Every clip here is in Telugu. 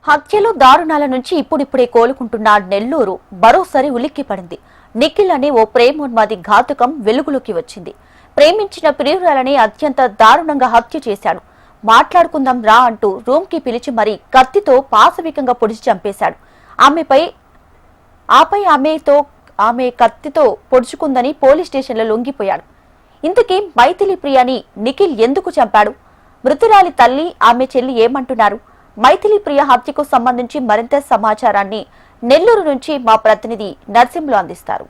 హత్యలు దారుణాల నుంచి ఇప్పుడిప్పుడే కోలుకుంటున్న నెల్లూరు మరోసారి ఉలిక్కిపడింది. నిఖిల్ అనే ఓ ప్రేమోన్మాది ఘాతుకం వెలుగులోకి వచ్చింది. ప్రేమించిన ప్రియురాలని అత్యంత దారుణంగా హత్య చేశాడు. మాట్లాడుకుందాం రా అంటూ రూమ్ కి పిలిచి మరీ కత్తితో పాశవికంగా పొడిచి చంపేశాడు. ఆమె కత్తితో పొడుచుకుందని పోలీస్ స్టేషన్లో లొంగిపోయాడు. ఇంతకీ మైథిలి ప్రియాని నిఖిల్ ఎందుకు చంపాడు? మృతురాలి తల్లి, ఆమె చెల్లి ఏమంటున్నారు? మైథిలి ప్రియ హత్యకు సంబంధించి మరింత సమాచారాన్ని నెల్లూరు నుంచి మా ప్రతినిధి నర్సింహులు అందిస్తారు.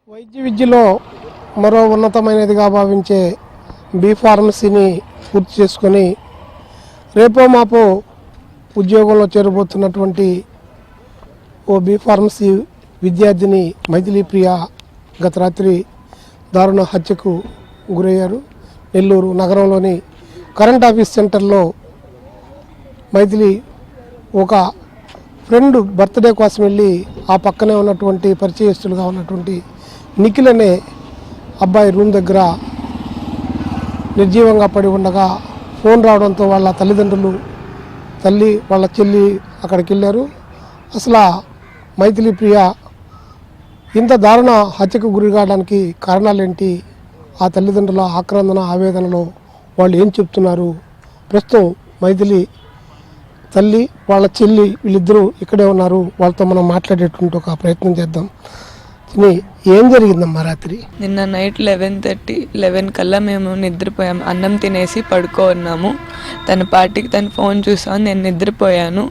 వైద్య విద్యలో మరో ఉన్నతమైనదిగా భావించే బి ఫార్మసీని పూర్తి చేసుకొని రేపో మాపో ఉద్యోగంలో చేరబోతున్నటువంటి ఓ బి ఫార్మసీ విద్యార్థిని మైథిలి ప్రియ గత రాత్రి దారుణ హత్యకు గురయ్యారు. నెల్లూరు నగరంలోని కరెంట్ ఆఫీస్ సెంటర్లో మైథిలి ఒక ఫ్రెండ్ బర్త్డే కోసం వెళ్ళి ఆ పక్కనే ఉన్నటువంటి పరిచయస్తులుగా ఉన్నటువంటి నిఖిల్ అనే అబ్బాయి రూమ్ దగ్గర నిర్జీవంగా పడి ఉండగా ఫోన్ రావడంతో వాళ్ళ తల్లిదండ్రులు, తల్లి, వాళ్ళ చెల్లి అక్కడికి వెళ్ళారు. అసలు మైథిలి ప్రియ ఇంత దారుణ హత్యకు గురి కావడానికి కారణాలేంటి? ఆ తల్లిదండ్రుల ఆక్రందన, ఆవేదనలో వాళ్ళు ఏం చెప్తున్నారు? ప్రస్తుతం మైథిలి తల్లి, వాళ్ళ చెల్లి వీళ్ళిద్దరూ ఇక్కడే ఉన్నారు. వాళ్ళతో మనం మాట్లాడేటువంటి ఒక ప్రయత్నం చేద్దాం. ఏం జరిగిందమ్మా రాత్రి? నిన్న నైట్ 11 కల్లా మేము నిద్రపోయాము. అన్నం తినేసి పడుకోన్నాము. తన పార్టీకి తను ఫోన్ చూసాను, నేను నిద్రపోయాను.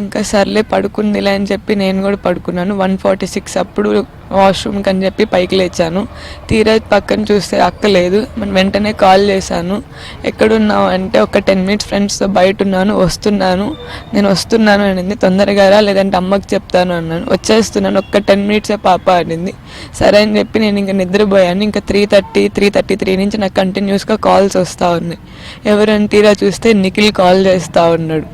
ఇంకా సర్లే పడుకుందిలే అని చెప్పి నేను కూడా పడుకున్నాను. 1:46 అప్పుడు వాష్రూమ్కి అని చెప్పి పైకి లేచాను. తీరా పక్కన చూస్తే అక్క లేదు. మనం వెంటనే కాల్ చేశాను. ఎక్కడున్నావు అంటే ఒక 10 minutes ఫ్రెండ్స్తో బయట ఉన్నాను, నేను వస్తున్నాను అనింది. తొందరగా రా లేదంటే అమ్మకి చెప్తాను అన్నాను. వచ్చేస్తున్నాను, ఒక్క 10 minutes పాప అనింది. సరే అని చెప్పి నేను ఇంకా నిద్రపోయాను. ఇంకా 3:33 నుంచి నాకు కంటిన్యూస్గా కాల్స్ వస్తూ ఉన్నాయి. ఎవరని తీరా చూస్తే నిఖిల్ కాల్ చేస్తూ ఉన్నాడు.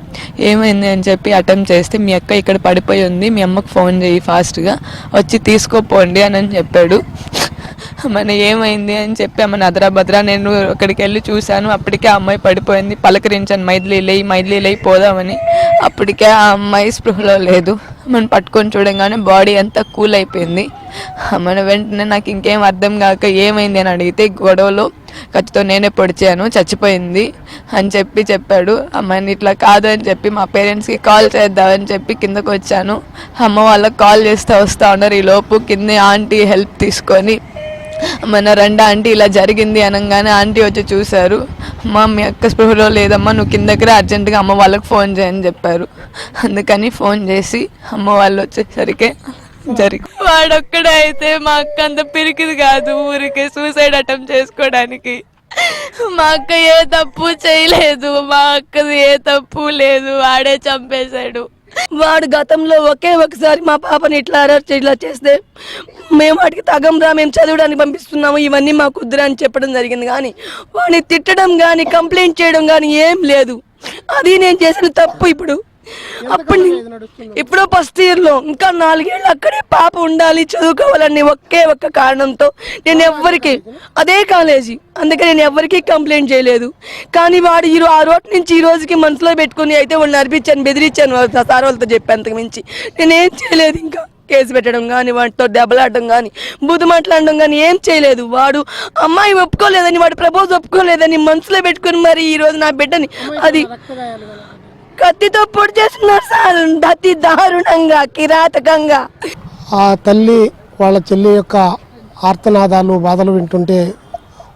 ఏమైంది అని చెప్పి అటెంప్ట్ చేస్తే, మీ అక్క ఇక్కడ పడిపోయి ఉంది, మీ అమ్మకు ఫోన్ చేయి ఫాస్ట్గా వచ్చి తీసుకోపోండి అని చెప్పాడు. మన ఏమైంది అని చెప్పి అమ్మ అదరాభద్రా నేను అక్కడికి వెళ్ళి చూశాను. అప్పటికే ఆ అమ్మాయి పడిపోయింది. పలకరించాను, మైథిలి లేయి పోదామని. అప్పటికే ఆ అమ్మాయి స్పృహలో లేదు. మనం పట్టుకొని చూడంగానే బాడీ అంతా కూల్ అయిపోయింది. మన వెంటనే నాకు ఇంకేం అర్థం కాక ఏమైంది అని అడిగితే, గొడవలో కత్తితో నేనే పొడిచాను, చచ్చిపోయింది అని చెప్పాడు. అమ్మాయిని ఇట్లా కాదు అని చెప్పి మా పేరెంట్స్కి కాల్ చేద్దామని చెప్పి కిందకు వచ్చాను. అమ్మ వాళ్ళకి కాల్ చేస్తే వస్తూ ఉన్నారు. ఈ లోపు కింద ఆంటీ హెల్ప్ తీసుకొని మన రండి ఆంటీ ఇలా జరిగింది అనగానే ఆంటీ వచ్చి చూశారు. మీ అక్క స్పృహలో లేదమ్మా, నువ్వు కిందకి అర్జెంటుగా అమ్మ వాళ్ళకి ఫోన్ చేయని చెప్పారు. అందుకని ఫోన్ చేసి అమ్మ వాళ్ళు వచ్చేసరికి వాడొక్కడే అయితే మా అక్క అంత పిరికిది కాదు, ఊరికే సూసైడ్ అటెంప్ట్ చేసుకోవడానికి. మా అక్క ఏ తప్పు చేయలేదు, మా అక్కది ఏ తప్పు లేదు, వాడే చంపేశాడు. వాడు గతంలో ఒకసారి మా పాపని ఇట్లా చేస్తే మేము వాడికి తగంరా, మేము చదవడానికి పంపిస్తున్నాము, ఇవన్నీ మా కుదురా అని చెప్పడం జరిగింది. కానీ వాడిని తిట్టడం కానీ కంప్లైంట్ చేయడం కానీ ఏం లేదు. అది నేను చేసిన తప్పు. ఇప్పుడు ఫస్ట్ ఇయర్లో ఇంకా 4 ఏళ్ళు అక్కడే పాప ఉండాలి, చదువుకోవాలని ఒక్క కారణంతో నేను ఎవ్వరికి, అదే కాలేజీ, అందుకే నేను ఎవరికి కంప్లైంట్ చేయలేదు. కానీ వాడు ఆ రోజు నుంచి ఈ రోజుకి మనసులో పెట్టుకుని అయితే వాళ్ళని అర్పించాను, బెదిరించాను, సార్ వాళ్ళతో చెప్పి అంతకు మించి నేనేం చేయలేదు. ఇంకా కేసు పెట్టడం కానీ, వాటితో దెబ్బలాడడం కానీ, బుద్ధి మాట్లాడడం కానీ ఏం చేయలేదు. వాడు అమ్మాయి ఒప్పుకోలేదని, వాడు ప్రపోజ్ ఒప్పుకోలేదని మనసులో పెట్టుకుని మరి ఈ రోజు నా బిడ్డని అది కత్తితో పొడి చేస్తున్నారు సార్, అతి దారుణంగా, కిరాతకంగా. ఆ తల్లి, వాళ్ళ చెల్లి యొక్క ఆర్తనాదాలు, బాధలు వింటుంటే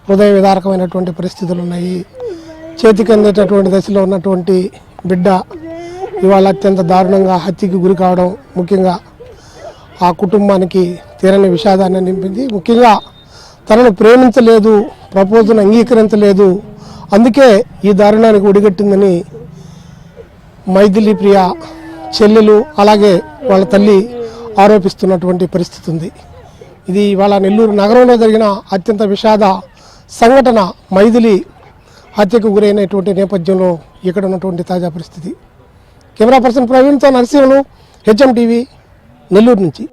హృదయ విదారకమైనటువంటి పరిస్థితులు ఉన్నాయి. చేతికి అందేటటువంటి దశలో ఉన్నటువంటి బిడ్డ ఇవాళ అత్యంత దారుణంగా హత్యకి గురి కావడం ముఖ్యంగా ఆ కుటుంబానికి తీరని విషాదాన్ని నింపింది. ముఖ్యంగా తనను ప్రేమించలేదు, ప్రపోజల్ అంగీకరించలేదు, అందుకే ఈ దారుణానికి ఒడిగట్టిందని మైథిలి ప్రియ చెల్లెలు అలాగే వాళ్ళ తల్లి ఆరోపిస్తున్నటువంటి పరిస్థితి ఉంది. ఇది ఇవాళ నెల్లూరు నగరంలో జరిగిన అత్యంత విషాద సంఘటన. మైథిలి హత్యకు గురైనటువంటి నేపథ్యంలో ఇక్కడ ఉన్నటువంటి తాజా పరిస్థితి. కెమెరా పర్సన్ ప్రవీణ్తో నరసింహులు, HM TV, నెల్లూరు నుంచి.